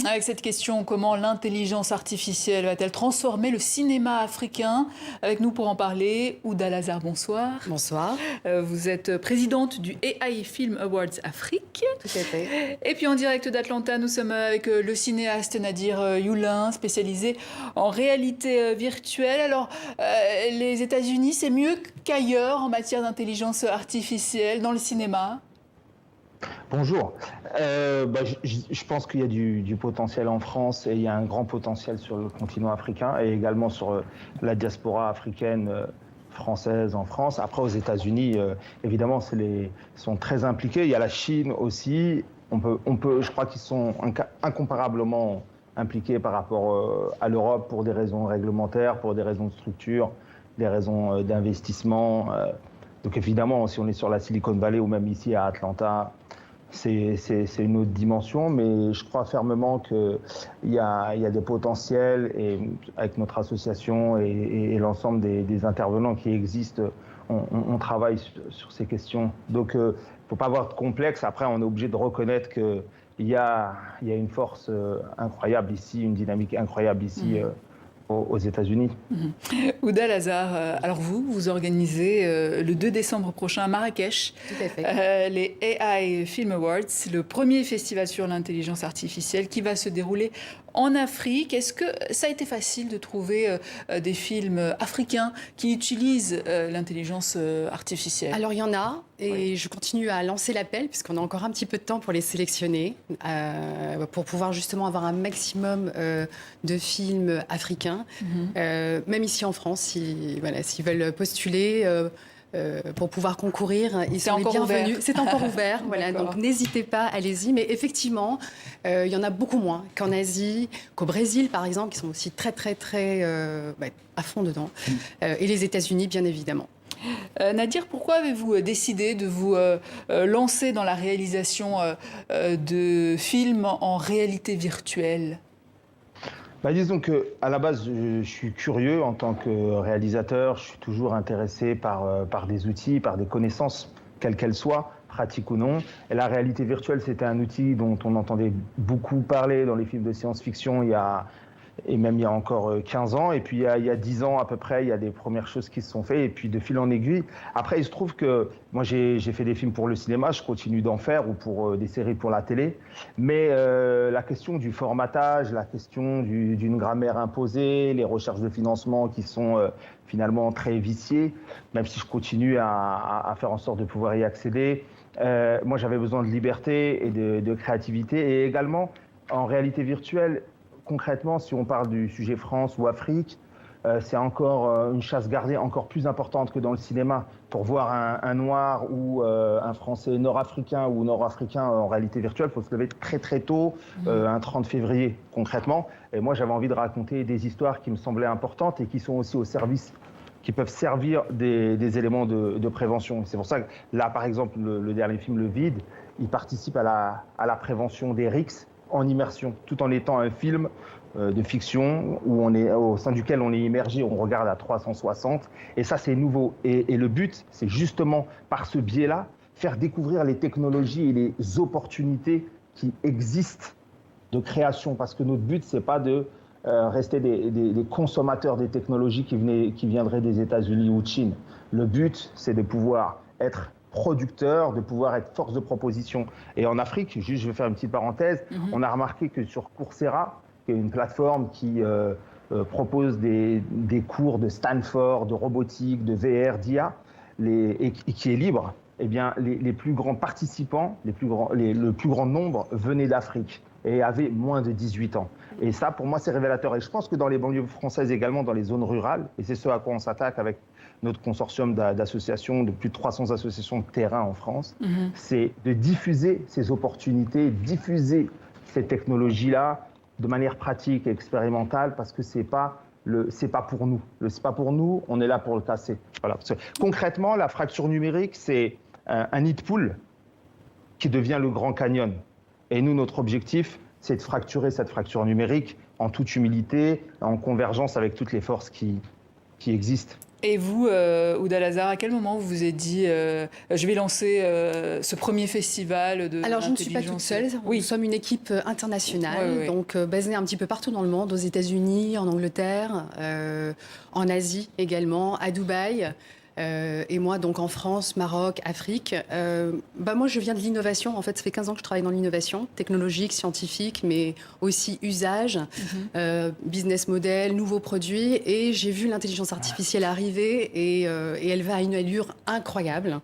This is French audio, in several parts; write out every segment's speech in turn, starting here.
Avec cette question, comment l'intelligence artificielle va-t-elle transformer le cinéma africain? Avec nous pour en parler, Ouda Lazar, bonsoir. Bonsoir. Vous êtes présidente du AI Film Awards Afrique. Tout à fait. Et puis en direct d'Atlanta, nous sommes avec le cinéaste Nadir Youlin, spécialisé en réalité virtuelle. Alors, les États-Unis, c'est mieux qu'ailleurs en matière d'intelligence artificielle dans le cinéma? Bonjour. Je pense qu'il y a du potentiel en France et il y a un grand potentiel sur le continent africain et également sur la diaspora africaine française en France. Après, aux États-Unis, évidemment, sont très impliqués. Il y a la Chine aussi. Je crois qu'ils sont incomparablement impliqués par rapport à l'Europe pour des raisons réglementaires, pour des raisons de structure, des raisons d'investissement. Donc évidemment, si on est sur la Silicon Valley ou même ici à Atlanta, c'est une autre dimension, mais je crois fermement qu'il y a des potentiels et avec notre association et l'ensemble des intervenants qui existent, on travaille sur ces questions. Donc il ne faut pas avoir de complexe. Après, on est obligé de reconnaître qu'il y a une force incroyable ici, une dynamique incroyable ici. Aux États-Unis. Ouda Lazar, alors vous organisez le 2 décembre prochain à Marrakech les AI Film Awards, le premier festival sur l'intelligence artificielle qui va se dérouler en Afrique. Est-ce que ça a été facile de trouver des films africains qui utilisent l'intelligence artificielle? Alors il y en a, et je continue à lancer l'appel, puisqu'on a encore un petit peu de temps pour les sélectionner, pour pouvoir justement avoir un maximum de films africains. Même ici en France, s'ils veulent postuler pour pouvoir concourir, ils sont les bienvenus. C'est encore ouvert, voilà, donc n'hésitez pas, allez-y. Mais effectivement, il y en a beaucoup moins qu'en Asie, qu'au Brésil par exemple, qui sont aussi très à fond dedans, et les États-Unis bien évidemment. Nadir, pourquoi avez-vous décidé de vous lancer dans la réalisation de films en réalité virtuelle? Disons qu'à la base, je suis curieux en tant que réalisateur. Je suis toujours intéressé par des outils, par des connaissances, quelles qu'elles soient, pratiques ou non. Et la réalité virtuelle, c'était un outil dont on entendait beaucoup parler dans les films de science-fiction il y a encore 15 ans. Et puis, il y a 10 ans à peu près, il y a des premières choses qui se sont faites. Et puis, de fil en aiguille. Après, il se trouve que moi, j'ai fait des films pour le cinéma. Je continue d'en faire ou pour des séries pour la télé. Mais la question du formatage, la question d'une grammaire imposée, les recherches de financement qui sont finalement très viciées, même si je continue à faire en sorte de pouvoir y accéder. Moi, j'avais besoin de liberté et de créativité. Et également, en réalité virtuelle, concrètement, si on parle du sujet France ou Afrique, c'est encore une chasse gardée encore plus importante que dans le cinéma. Pour voir un Noir ou un Français nord-africain ou nord-africain en réalité virtuelle, il faut se lever très très tôt, un 30 février concrètement. Et moi, j'avais envie de raconter des histoires qui me semblaient importantes et qui sont aussi au service, qui peuvent servir des éléments de prévention. C'est pour ça que là, par exemple, le dernier film, Le Vide, il participe à la prévention des risques en immersion, tout en étant un film de fiction au sein duquel on est immergé, on regarde à 360. Et ça, c'est nouveau. Et le but, c'est justement, par ce biais-là, faire découvrir les technologies et les opportunités qui existent de création. Parce que notre but, c'est pas de rester des consommateurs des technologies qui viendraient des États-Unis ou de Chine. Le but, c'est de pouvoir être producteur, de pouvoir être force de proposition. Et en Afrique, juste je vais faire une petite parenthèse, on a remarqué que sur Coursera, qui est une plateforme qui propose des cours de Stanford, de robotique, de VR, d'IA, et qui est libre, eh bien, les plus grands participants, le plus grand nombre venaient d'Afrique et avaient moins de 18 ans. Et ça, pour moi, c'est révélateur. Et je pense que dans les banlieues françaises également, dans les zones rurales, et c'est ce à quoi on s'attaque avec notre consortium d'associations, de plus de 300 associations de terrain en France, c'est de diffuser ces opportunités, diffuser ces technologies-là de manière pratique et expérimentale, parce que c'est pas pour nous. C'est pas pour nous, on est là pour le casser. Voilà. Concrètement, la fracture numérique, c'est un nid de poule qui devient le Grand Canyon. Et nous, notre objectif, c'est de fracturer cette fracture numérique en toute humilité, en convergence avec toutes les forces qui qui existent. Et vous, Ouda Lazar, à quel moment vous vous êtes dit je vais lancer ce premier festival de Alors, je ne suis pas toute seule. Oui. Nous sommes une équipe internationale, Oui. donc basée un petit peu partout dans le monde, aux États-Unis, en Angleterre, en Asie également, à Dubaï. Et moi, donc en France, Maroc, Afrique. Moi, je viens de l'innovation. En fait, ça fait 15 ans que je travaille dans l'innovation technologique, scientifique, mais aussi usage, business model, nouveaux produits. Et j'ai vu l'intelligence artificielle arriver et elle va à une allure incroyable.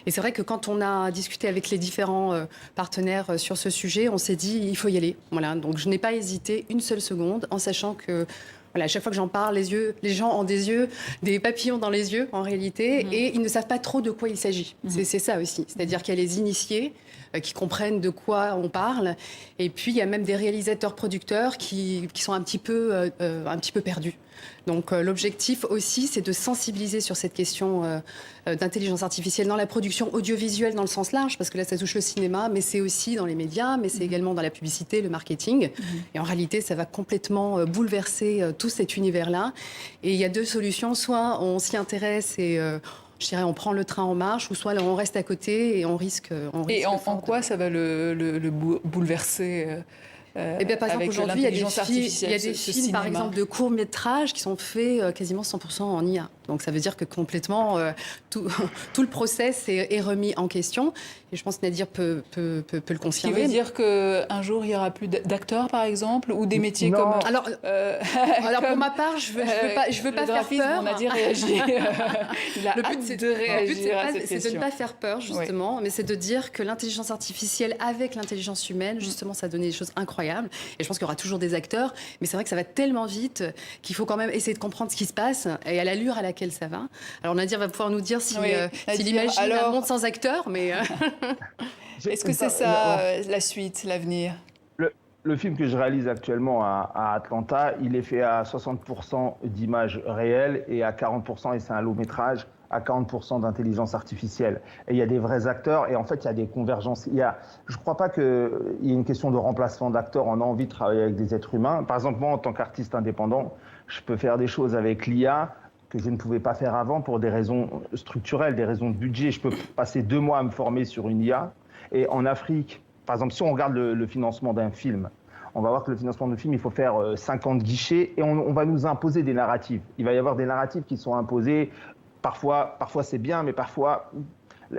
Et c'est vrai que quand on a discuté avec les différents partenaires sur ce sujet, on s'est dit, il faut y aller. Voilà. Donc, je n'ai pas hésité une seule seconde en sachant que voilà, à chaque fois que j'en parle, les gens ont des papillons dans les yeux en réalité, et ils ne savent pas trop de quoi il s'agit. C'est ça aussi. C'est-à-dire qu'il y a les initiés qui comprennent de quoi on parle, et puis il y a même des réalisateurs-producteurs qui sont un petit peu perdus. Donc l'objectif aussi, c'est de sensibiliser sur cette question d'intelligence artificielle dans la production audiovisuelle dans le sens large, parce que là, ça touche le cinéma, mais c'est aussi dans les médias, mais c'est également dans la publicité, le marketing. Et en réalité, ça va complètement bouleverser tout cet univers-là. Et il y a deux solutions. Soit on s'y intéresse et je dirais, on prend le train en marche, ou soit on reste à côté et on risque. Et en quoi ça va le bouleverser par exemple, aujourd'hui, il y a des films, par exemple, de courts-métrages qui sont faits quasiment 100% en IA. Donc ça veut dire que complètement tout le process est remis en question. Et je pense que Nadir peut le confirmer. Ce qui veut dire qu'un jour, il n'y aura plus d'acteurs, par exemple, ou des métiers non. comme... Alors pour ma part, je veux pas faire peur. On a dit réagir. Le but, c'est de ne pas faire peur, justement, mais c'est de dire que l'intelligence artificielle avec l'intelligence humaine, justement, ça a donné des choses incroyables. Et je pense qu'il y aura toujours des acteurs, mais c'est vrai que ça va tellement vite qu'il faut quand même essayer de comprendre ce qui se passe et à l'allure à laquelle ça va. Alors Nadir va pouvoir nous dire si l'imaginaire monte sans acteurs, mais... Est-ce que c'est ça la suite, l'avenir ? Le film que je réalise actuellement à Atlanta, il est fait à 60% d'images réelles et à 40%, et c'est un long métrage, à 40% d'intelligence artificielle. Et il y a des vrais acteurs et en fait, il y a des convergences. Je ne crois pas qu'il y ait une question de remplacement d'acteurs. On a envie de travailler avec des êtres humains. Par exemple, moi, en tant qu'artiste indépendant, je peux faire des choses avec l'IA que je ne pouvais pas faire avant pour des raisons structurelles, des raisons de budget. Je peux passer 2 mois à me former sur une IA. Et en Afrique, par exemple, si on regarde le financement d'un film, on va voir que le financement d'un film, il faut faire 50 guichets et on va nous imposer des narratives. Il va y avoir des narratives qui sont imposées. Parfois c'est bien, mais parfois,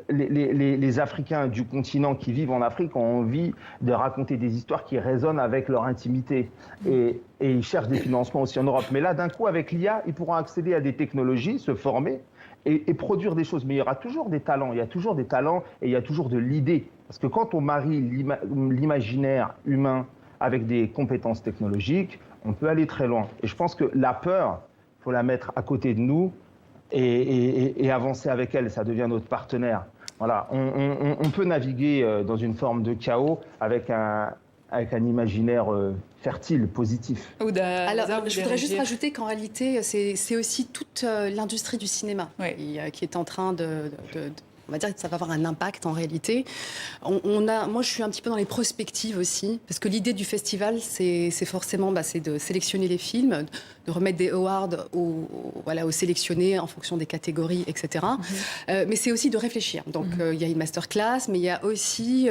les Africains du continent qui vivent en Afrique ont envie de raconter des histoires qui résonnent avec leur intimité. Et ils cherchent des financements aussi en Europe. Mais là, d'un coup, avec l'IA, ils pourront accéder à des technologies, se former et produire des choses. Mais il y aura toujours des talents. Il y a toujours des talents et il y a toujours de l'idée. Parce que quand on marie l'imaginaire humain avec des compétences technologiques, on peut aller très loin. Et je pense que la peur, il faut la mettre à côté de nous et avancer avec elle. Ça devient notre partenaire. Voilà. On peut naviguer dans une forme de chaos avec un imaginaire fertile, positif. Alors, je voudrais juste rajouter qu'en réalité, c'est aussi toute l'industrie du cinéma qui est en train on va dire que ça va avoir un impact en réalité. Moi, je suis un petit peu dans les prospectives aussi, parce que l'idée du festival, c'est forcément c'est de sélectionner les films, de remettre des awards aux sélectionnés en fonction des catégories, etc. Mais c'est aussi de réfléchir. Donc, il y a une masterclass, mais il y a aussi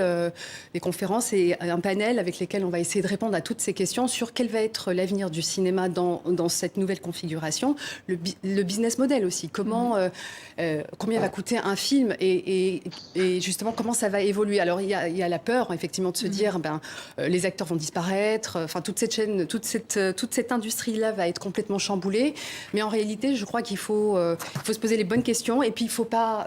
des conférences et un panel avec lesquels on va essayer de répondre à toutes ces questions sur quel va être l'avenir du cinéma dans cette nouvelle configuration. Le business model aussi. Combien va coûter un film et justement comment ça va évoluer. Alors il y a la peur effectivement de se dire les acteurs vont disparaître, enfin toute cette chaîne, toute cette industrie là va être complètement chamboulée, mais en réalité je crois qu'il faut se poser les bonnes questions et puis il faut pas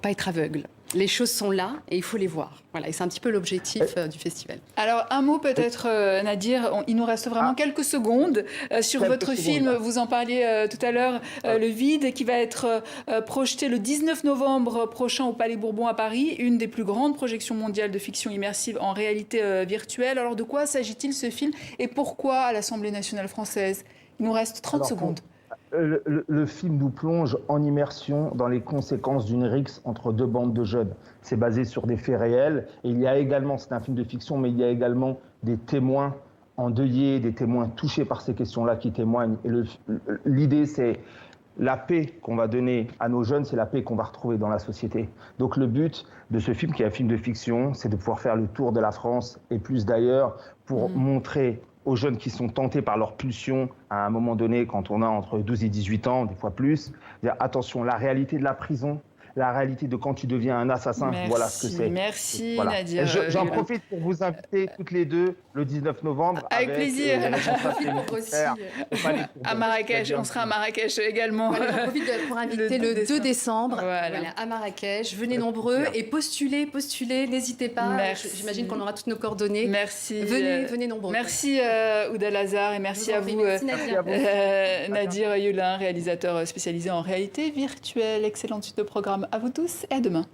être aveugle. Les choses sont là et il faut les voir. Voilà, et c'est un petit peu l'objectif du festival. Alors, un mot peut-être, Nadir, il nous reste vraiment quelques secondes sur votre film. Vous en parliez tout à l'heure, Le Vide, qui va être projeté le 19 novembre prochain au Palais Bourbon à Paris, une des plus grandes projections mondiales de fiction immersive en réalité virtuelle. Alors, de quoi s'agit-il ce film et pourquoi à l'Assemblée nationale française ? Il nous reste 30 secondes. Le film nous plonge en immersion dans les conséquences d'une rixe entre 2 bandes de jeunes. C'est basé sur des faits réels. Et il y a également, c'est un film de fiction, mais il y a également des témoins endeuillés, des témoins touchés par ces questions-là qui témoignent. Et l'idée, c'est la paix qu'on va donner à nos jeunes, c'est la paix qu'on va retrouver dans la société. Donc le but de ce film, qui est un film de fiction, c'est de pouvoir faire le tour de la France et plus d'ailleurs pour montrer aux jeunes qui sont tentés par leur pulsion à un moment donné, quand on a entre 12 et 18 ans, des fois plus, dire attention, la réalité de la prison, la réalité de quand tu deviens un assassin, voilà ce que c'est. Merci voilà. Nadir. J'en profite pour vous inviter toutes les deux le 19 novembre. Avec plaisir. À Marrakech, on sera à Marrakech également. Voilà, j'en profite pour inviter le 2 décembre à Marrakech. Venez nombreux et postulez, n'hésitez pas. J'imagine qu'on aura toutes nos coordonnées. Merci. Venez nombreux. Merci Ouda Lazar et merci à vous, Nadir Yulin, réalisateur spécialisé en réalité virtuelle. Excellente suite de programme à vous tous et à demain.